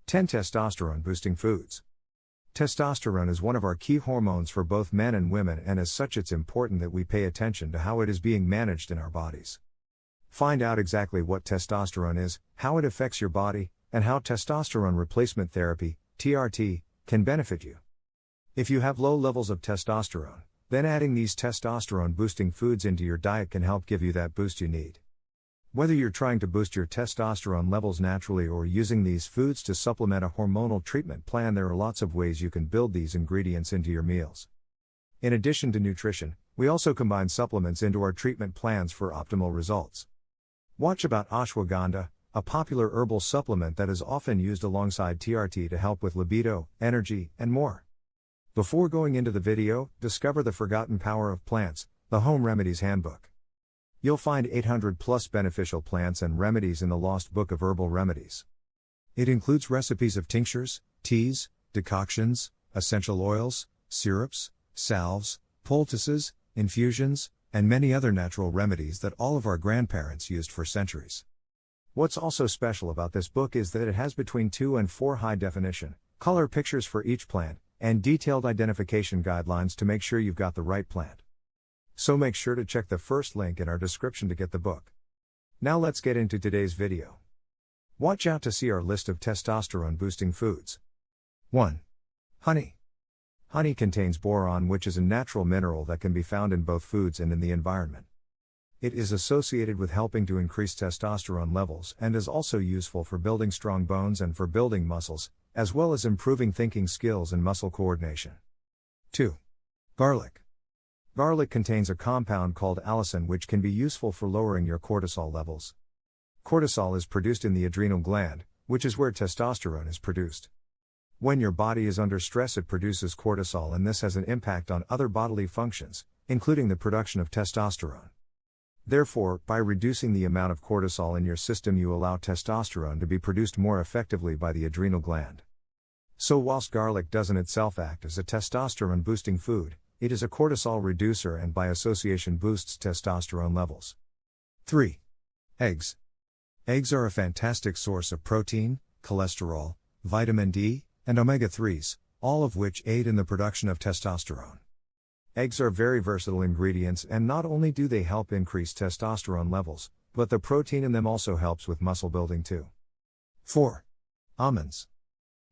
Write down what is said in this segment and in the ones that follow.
10 Testosterone boosting foods. Testosterone is one of our key hormones for both men and women, and as such it's important that we pay attention to how it is being managed in our bodies. Find out exactly what testosterone is, how it affects your body, and how testosterone replacement therapy, TRT, can benefit you. If you have low levels of testosterone, then adding these testosterone boosting foods into your diet can help give you that boost you need. Whether you're trying to boost your testosterone levels naturally or using these foods to supplement a hormonal treatment plan, there are lots of ways you can build these ingredients into your meals. In addition to nutrition, we also combine supplements into our treatment plans for optimal results. Watch about ashwagandha, a popular herbal supplement that is often used alongside TRT to help with libido, energy, and more. Before going into the video, discover the forgotten power of plants, the Home Remedies Handbook. You'll find 800 plus beneficial plants and remedies in the lost book of herbal remedies. It includes recipes of tinctures, teas, decoctions, essential oils, syrups, salves, poultices, infusions, and many other natural remedies that all of our grandparents used for centuries. What's also special about this book is that it has between 2 and 4 high definition, color pictures for each plant, and detailed identification guidelines to make sure you've got the right plant. So make sure to check the first link in our description to get the book. Now let's get into today's video. Watch out to see our list of testosterone boosting foods. 1. Honey. Honey contains boron, which is a natural mineral that can be found in both foods and in the environment. It is associated with helping to increase testosterone levels and is also useful for building strong bones and for building muscles, as well as improving thinking skills and muscle coordination. 2. Garlic. Garlic contains a compound called allicin, which can be useful for lowering your cortisol levels. Cortisol is produced in the adrenal gland, which is where testosterone is produced. When your body is under stress, it produces cortisol, and this has an impact on other bodily functions, including the production of testosterone. Therefore, by reducing the amount of cortisol in your system, you allow testosterone to be produced more effectively by the adrenal gland. So whilst garlic doesn't itself act as a testosterone boosting food, it is a cortisol reducer and by association boosts testosterone levels. 3. Eggs. Eggs are a fantastic source of protein, cholesterol, vitamin D, and omega-3s, all of which aid in the production of testosterone. Eggs are very versatile ingredients, and not only do they help increase testosterone levels, but the protein in them also helps with muscle building too. 4. Almonds.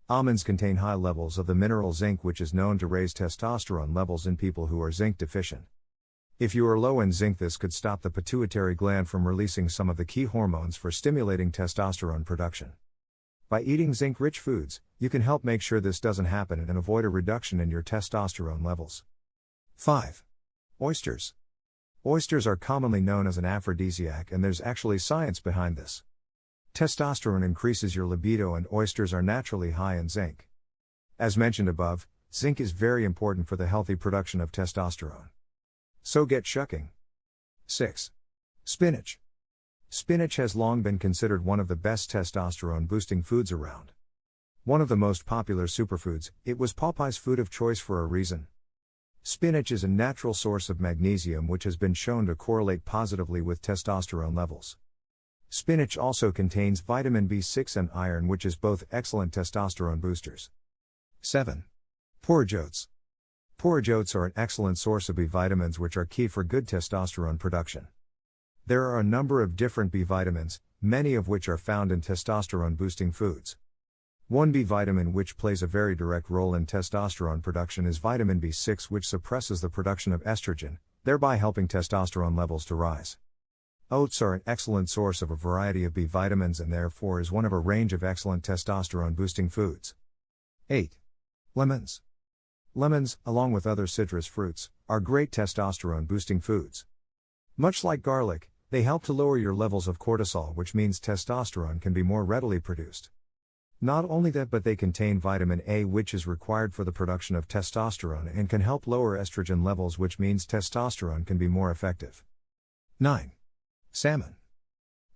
Almonds contain high levels of the mineral zinc, which is known to raise testosterone levels in people who are zinc deficient. If you are low in zinc, this could stop the pituitary gland from releasing some of the key hormones for stimulating testosterone production. By eating zinc-rich foods, you can help make sure this doesn't happen and avoid a reduction in your testosterone levels. 5. Oysters. Oysters are commonly known as an aphrodisiac, and there's actually science behind this. Testosterone increases your libido, and oysters are naturally high in zinc. As mentioned above, zinc is very important for the healthy production of testosterone. So get shucking. 6. Spinach. Spinach has long been considered one of the best testosterone boosting foods around. One of the most popular superfoods, it was Popeye's food of choice for a reason. Spinach is a natural source of magnesium, which has been shown to correlate positively with testosterone levels. Spinach also contains vitamin B6 and iron, which is both excellent testosterone boosters. 7. Porridge oats. Porridge oats are an excellent source of B vitamins, which are key for good testosterone production. There are a number of different B vitamins, many of which are found in testosterone boosting foods. One B vitamin which plays a very direct role in testosterone production is vitamin B6, which suppresses the production of estrogen, thereby helping testosterone levels to rise. Oats are an excellent source of a variety of B vitamins and therefore is one of a range of excellent testosterone boosting foods. 8. Lemons. Lemons, along with other citrus fruits, are great testosterone boosting foods. Much like garlic, they help to lower your levels of cortisol, which means testosterone can be more readily produced. Not only that, but they contain vitamin A, which is required for the production of testosterone and can help lower estrogen levels, which means testosterone can be more effective. 9. Salmon.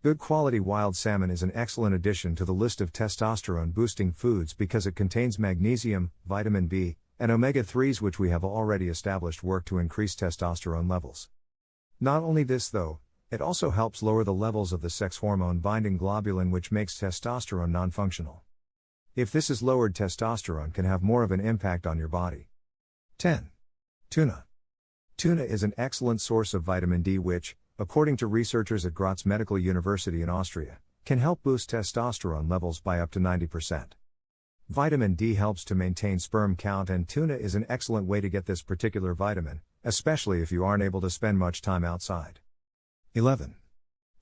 Good quality wild salmon is an excellent addition to the list of testosterone boosting foods because it contains magnesium, vitamin B, and omega-3s, which we have already established work to increase testosterone levels. Not only this though, it also helps lower the levels of the sex hormone binding globulin, which makes testosterone non-functional. If this is lowered, testosterone can have more of an impact on your body. 10. Tuna. Tuna is an excellent source of vitamin D which, according to researchers at Graz Medical University in Austria, can help boost testosterone levels by up to 90%. Vitamin D helps to maintain sperm count, and tuna is an excellent way to get this particular vitamin, especially if you aren't able to spend much time outside. 11.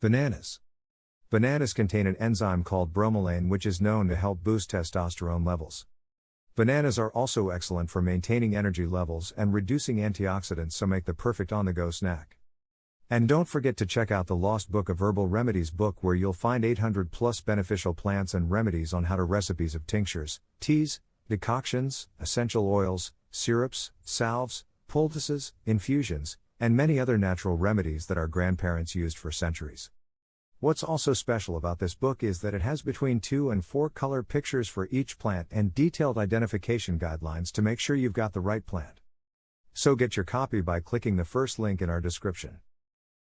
Bananas. Bananas contain an enzyme called bromelain which is known to help boost testosterone levels. Bananas are also excellent for maintaining energy levels and reducing antioxidants, so make the perfect on-the-go snack. And don't forget to check out the Lost Book of Herbal Remedies book, where you'll find 800 plus beneficial plants and remedies on how to recipes of tinctures, teas, decoctions, essential oils, syrups, salves, poultices, infusions, and many other natural remedies that our grandparents used for centuries. What's also special about this book is that it has between 2 and 4 color pictures for each plant and detailed identification guidelines to make sure you've got the right plant. So get your copy by clicking the first link in our description.